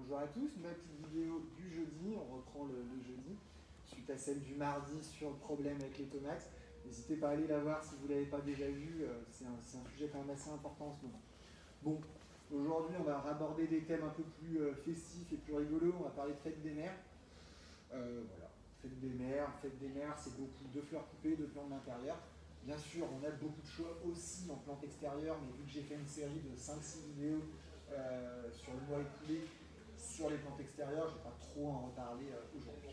Bonjour à tous, ma petite vidéo du jeudi, on reprend le jeudi, suite à celle du mardi sur le problème avec les tomates. N'hésitez pas à aller la voir si vous ne l'avez pas déjà vue, c'est un sujet quand même assez important en ce moment. Bon, aujourd'hui on va aborder des thèmes un peu plus festifs et plus rigolos, on va parler de fête des mères. Voilà, fête des mères, c'est beaucoup de fleurs coupées, de plantes d'intérieur. Bien sûr, on a beaucoup de choix aussi en plantes extérieures, mais vu que j'ai fait une série de 5-6 vidéos sur le mois écoulé, sur les plantes extérieures, je ne vais pas trop en reparler aujourd'hui.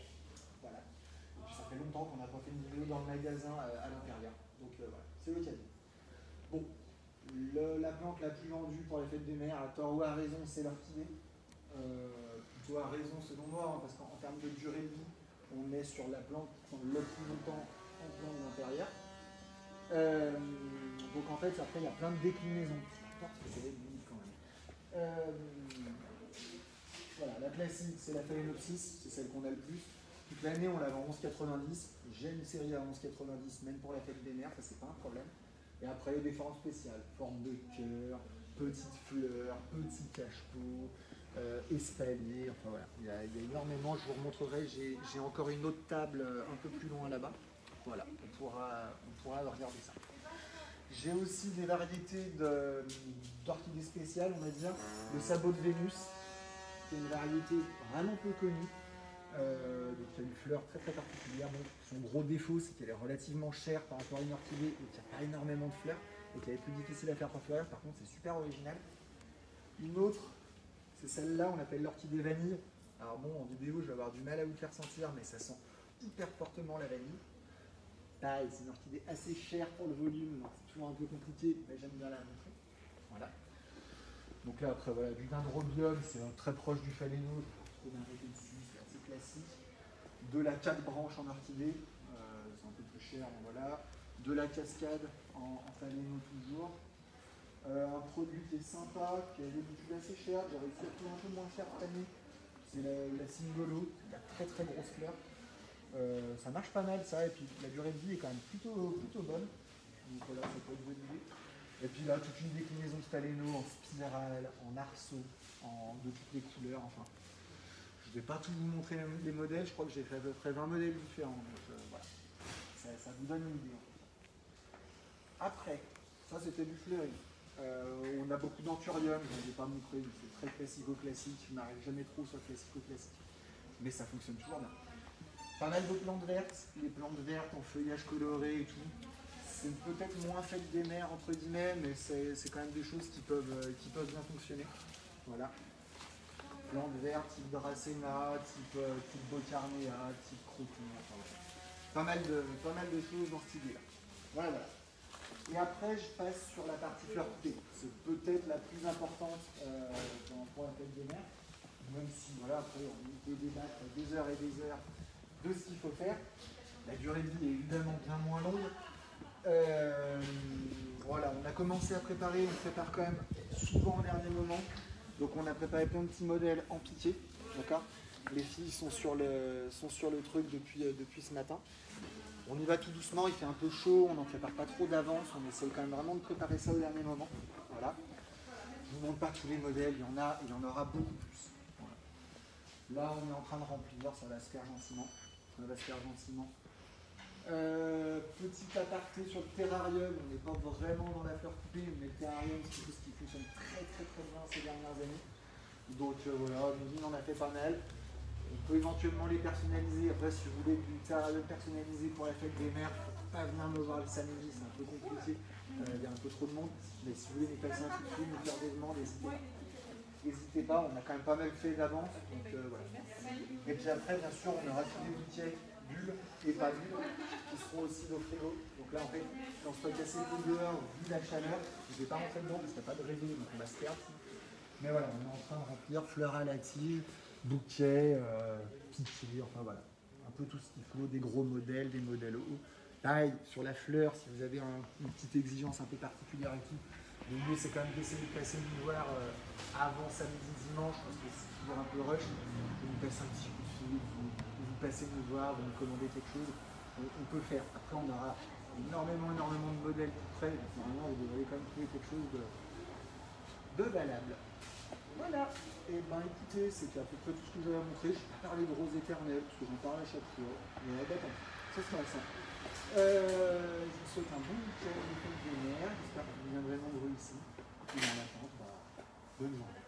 Voilà. Et puis ça fait longtemps qu'on n'a pas fait une vidéo dans le magasin à l'intérieur. Donc voilà, c'est l'occasion. Bon, la plante la plus vendue pour la fête des mères, à tort ou à raison, c'est l'orchidée. Plutôt à raison selon moi, hein, parce qu'en termes de durée de vie, on est sur la plante qui prend le plus longtemps en plante d'intérieur. Donc en fait, après, il y a plein de déclinaisons. Je pense que c'est limite quand même. Voilà, la classique, c'est la Phalaenopsis, c'est celle qu'on a le plus. Toute l'année, on l'avait en 11,90. J'ai une série à 11,90, même pour la fête des mères, ça c'est pas un problème. Et après, il y a des formes spéciales, forme de cœur, petites fleurs, petits cache-pots, espalier, enfin voilà, il y a énormément, je vous remontrerai, j'ai encore une autre table un peu plus loin là-bas. Voilà, on pourra regarder ça. J'ai aussi des variétés d'orchidées spéciales, on va dire. Le sabot de Vénus, c'est une variété vraiment peu connue. Donc il y a une fleur très très particulière. Bon, son gros défaut, c'est qu'elle est relativement chère par rapport à une orchidée et qu'il n'y a pas énormément de fleurs et qu'elle est plus difficile à faire fleurir. Par contre, c'est super original. Une autre, c'est celle-là, on l'appelle l'orchidée vanille. Alors bon, en vidéo, je vais avoir du mal à vous le faire sentir, mais ça sent hyper fortement la vanille. Pareil, c'est une orchidée assez chère pour le volume, donc c'est toujours un peu compliqué, mais j'aime bien la montrer. Voilà. Donc là, après, voilà, du dendrobium, c'est très proche du phaléno, je trouve un peu ici, c'est assez classique. De la 4 branches en orchidée, c'est un peu plus cher, mais voilà. De la cascade en phaléno toujours. Un produit qui est sympa, qui a d'habitude assez cher, j'ai réussi à trouver un peu moins cher cette année. C'est la Cingolo, la très très grosse fleur. Ça marche pas mal ça, et puis la durée de vie est quand même plutôt bonne. Donc voilà, ça peut être une bonne idée. Et puis là, toute une déclinaison de phaléno en spirale, en arceau, de toutes les couleurs, enfin. Je ne vais pas tout vous montrer les modèles, je crois que j'ai fait à peu près 20 modèles différents. Donc voilà, ça vous donne une idée. Après, ça c'était du fleuri. On a beaucoup d'anthurium, je ne vais pas montrer, c'est très classico-classique, je n'arrive jamais trop sur classico-classique. Mais ça fonctionne toujours bien. Pas mal de plantes vertes, les plantes vertes en feuillage coloré et tout. C'est peut-être moins fête des mères entre guillemets, mais c'est quand même des choses qui peuvent bien fonctionner. Voilà. Plantes vertes, type dracena, type bocarnea, type croton, enfin voilà. Pas mal de choses dans cette idée-là. Voilà. Et après, je passe sur la partie fleur coupée. C'est peut-être la plus importante pour la fête des mères. Même si, voilà, après, on peut débattre des heures et des heures de ce qu'il faut faire. La durée de vie est évidemment bien moins longue. Voilà, on a commencé à préparer, on prépare quand même souvent au dernier moment. Donc on a préparé plein de petits modèles en piqué, d'accord. Les filles sont sur le truc depuis ce matin. On y va tout doucement, il fait un peu chaud, on n'en prépare pas trop d'avance, on essaie quand même vraiment de préparer ça au dernier moment. Voilà. Je ne vous montre pas tous les modèles, il y en aura beaucoup plus. Voilà. Là on est en train de remplir, ça va se faire gentiment. Petit aparté sur le terrarium, on n'est pas vraiment dans la fleur coupée, mais le terrarium c'est quelque chose qui fonctionne très bien ces dernières années. Donc voilà, Mivine en a fait pas mal. On peut éventuellement les personnaliser. Après, si vous voulez du terrarium personnalisé pour la fête des mères, il ne faut pas venir me voir le samedi, c'est un peu compliqué, il y a un peu trop de monde. Mais si vous voulez nous passer un coup de fil, nous faire des demandes, n'hésitez pas. N'hésitez pas, on a quand même pas mal fait d'avance. Donc voilà. Et puis après, bien sûr, on aura tous les bouquets bulles et pas bulles qui seront aussi au frigo. Donc là, en fait, on se peut casser le coup dehors vu la chaleur. Je ne vais pas rentrer dedans parce qu'il n'y a pas de réveil, donc on va se perdre. Mais voilà, on est en train de remplir fleurs à la tige, bouquets, piquets, enfin voilà. Un peu tout ce qu'il faut, des gros modèles, des modèles hauts. Pareil, sur la fleur, si vous avez une petite exigence un peu particulière et tout, le mieux c'est quand même d'essayer de passer nous voir avant samedi, dimanche, parce que c'est toujours un peu rush. Vous nous passez un petit coup de fil, vous passez nous voir, vous nous commandez quelque chose, on peut faire. Après on aura énormément de modèles tout près, donc normalement vous devrez quand même trouver quelque chose de valable. Voilà. Et ben écoutez, c'était à peu près tout ce que j'avais à montrer. Je vais pas parler de rose éternelle, parce que j'en parle à chaque fois. Mais bah, tant pis, ça sera ça. Je vous souhaite un bon week-end de fête des mers. J'espère que vous viendrez nombreux ici. Et en attente, bah, bonne journée.